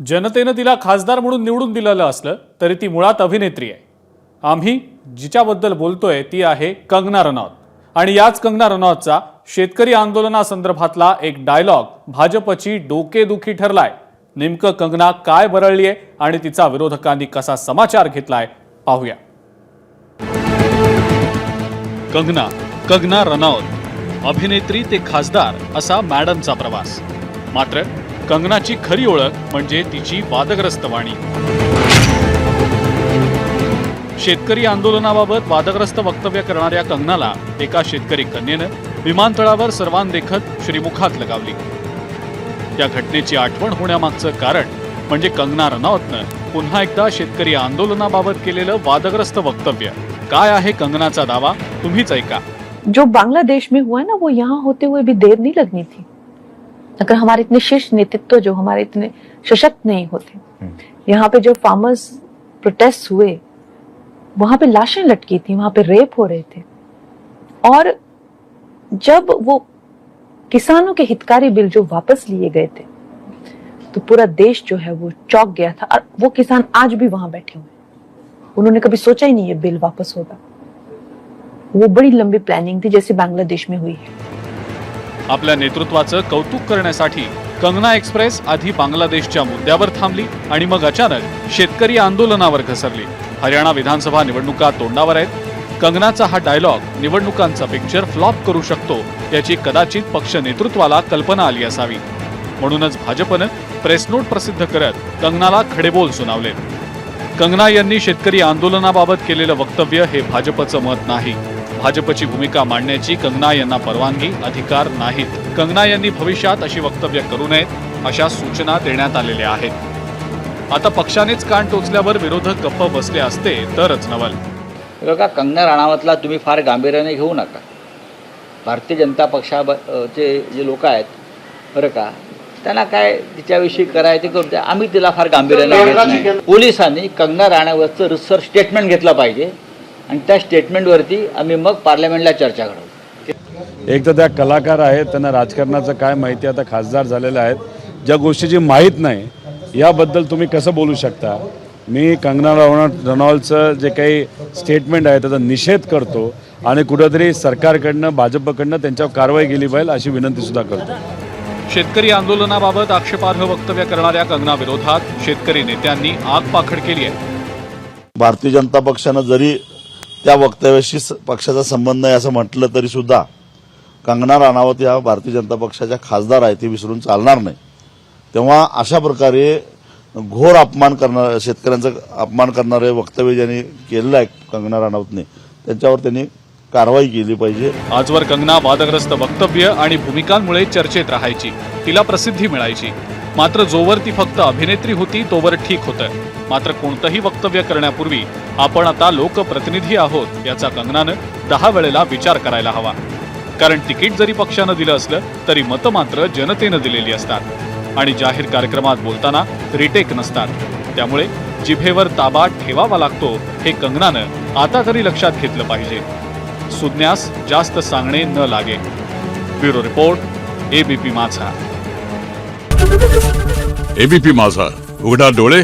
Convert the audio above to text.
जनतेनं तिला खासदार म्हणून निवडून दिलेलं असलं तरी ती मुळात अभिनेत्री आहे। आम्ही जिच्याबद्दल बोलतोय ती आहे कंगना रनौत। आणि याच कंगना रनौतचा शेतकरी आंदोलनासंदर्भातला एक डायलॉग भाजपची डोकेदुखी ठरलाय। नेमकं कंगना काय बरळलीये आणि तिचा विरोधकांनी कसा समाचार घेतलाय पाहूया। कंगना रनौत, अभिनेत्री ते खासदार असा मॅडमचा प्रवास। मात्र कंगनाची खरी ओळख म्हणजे तिची वादग्रस्त वाणी। शेतकरी आंदोलनाबाबत वादग्रस्त वक्तव्य करणाऱ्या कंगनाला एका शेतकरी कन्येनं विमानतळावर सर्वांदेखत श्रीमुखात लगावली। या घटनेची आठवण होण्यामागचं कारण म्हणजे कंगना रनौतनं पुन्हा एकदा शेतकरी आंदोलनाबाबत केलेलं वादग्रस्त वक्तव्य। काय आहे कंगनाचा दावा, तुम्हीच ऐका। जो बांग्लादेश में हुआ ना, वो यहाँ होते हुए भी देर नहीं लगनी थी। अगर हमारे इतने शीर्ष नेतृत्व जो हमारे इतने सशक्त नहीं होते, यहाँ पे जो फार्मर्स प्रोटेस्ट हुए, वहां पे लाशें लटकी थी, वहां पे रेप हो रहे थे। और जब वो किसानों के हितकारी बिल जो वापस लिए गए थे, तो पूरा देश जो है वो चौंक गया था। और वो किसान आज भी वहां बैठे हुए, उन्होंने कभी सोचा ही नहीं ये बिल वापस होगा। वो बड़ी लंबी प्लॅनिंग थी, जैसे बांग्लादेश में हुई है। आपल्या नेतृत्वाचं कौतुक करण्यासाठी कंगना एक्सप्रेस आधी बांगलादेशच्या मुद्द्यावर थांबली आणि मग अचानक शेतकरी आंदोलनावर घसरली। हरियाणा विधानसभा निवडणुका तोंडावर आहेत। कंगनाचा हा डायलॉग निवडणुकांचा पिक्चर फ्लॉप करू शकतो याची कदाचित पक्ष नेतृत्वाला कल्पना आली असावी। म्हणूनच भाजपनं प्रेस नोट प्रसिद्ध करत कंगनाला खडेबोल सुनावले। कंगना यांनी शेतकरी आंदोलनाबाबत केलेलं वक्तव्य हे भाजपचं मत नाही। भाजपची भूमिका मांडण्याची कंगना यांना परवानगी, अधिकार नाहीत। कंगना यांनी भविष्यात अशी वक्तव्य करू नयेत अशा सूचना देण्यात आलेल्या आहेत। आता पक्षानेच कान टोचल्यावर विरोधक गप्प बसले असते तरच नवल। बघा, कंगना राणावतला तुम्ही फार गांभीर्याने घेऊ नका। भारतीय जनता पक्षाचे जे लोक आहेत बरं का, त्यांना काय तिच्याविषयी करायचे करू द्या, आम्ही तिला फार गांभीर्याने घेत नाही। पोलिसांनी कंगना राणावतचं रिसर स्टेटमेंट घेतलं पाहिजे आणि त्या स्टेटमेंटवरती आम्ही मग पार्लमेंटला चर्चा करू। एक तर त्या कलाकार आहेत, त्यांना राजकारणाचं काय माहिती, आता खासदार झालेले आहेत, ज्या गोष्टीची माहीत नाही याबद्दल तुम्ही कसं बोलू शकता। मी कंगना रनौतचं जे काही स्टेटमेंट आहे त्याचा निषेध करतो आणि कुठेतरी सरकारकडनं, भाजपकडनं त्यांच्यावर कारवाई केली पाहिजे अशी विनंती सुद्धा करतो। शेतकरी आंदोलनाबाबत आक्षेपार्ह वक्तव्य करणाऱ्या कंगना विरोधात शेतकरी नेत्यांनी आगपाखड केली आहे। भारतीय जनता पक्षानं जरी त्या वक्तव्याशी पक्षाचा संबंध नाही असं म्हटलं तरी सुद्धा कंगना राणावत या भारतीय जनता पक्षाच्या खासदार आहेत, ते विसरून चालणार नाही। तेव्हा अशा प्रकारे घोर अपमान करणारे, शेतकऱ्यांचा अपमान करणारे वक्तव्य ज्यांनी केलेलं आहे कंगना राणावतने, त्यांच्यावर त्यांनी कारवाई केली पाहिजे। आजवर कंगना वादग्रस्त वक्तव्य आणि भूमिकांमुळे चर्चेत राहायची, तिला प्रसिद्धी मिळायची। मात्र जोवर ती फक्त अभिनेत्री होती तोवर ठीक होतं। मात्र कोणतंही वक्तव्य करण्यापूर्वी आपण आता लोकप्रतिनिधी आहोत याचा कंगनानं 10 वेळेला विचार करायला हवा। कारण तिकीट जरी पक्षानं दिलं असलं तरी मतं मात्र जनतेनं दिलेली असतात आणि जाहीर कार्यक्रमात बोलताना रिटेक नसतात। त्यामुळे जिभेवर ताबा ठेवावा लागतो हे कंगनानं आता तरी लक्षात घेतलं पाहिजे। सुज्ञास जास्त सांगणे न लागे। ब्युरो रिपोर्ट, एबीपी माझा। एबीपी माझा, उघडा डोळे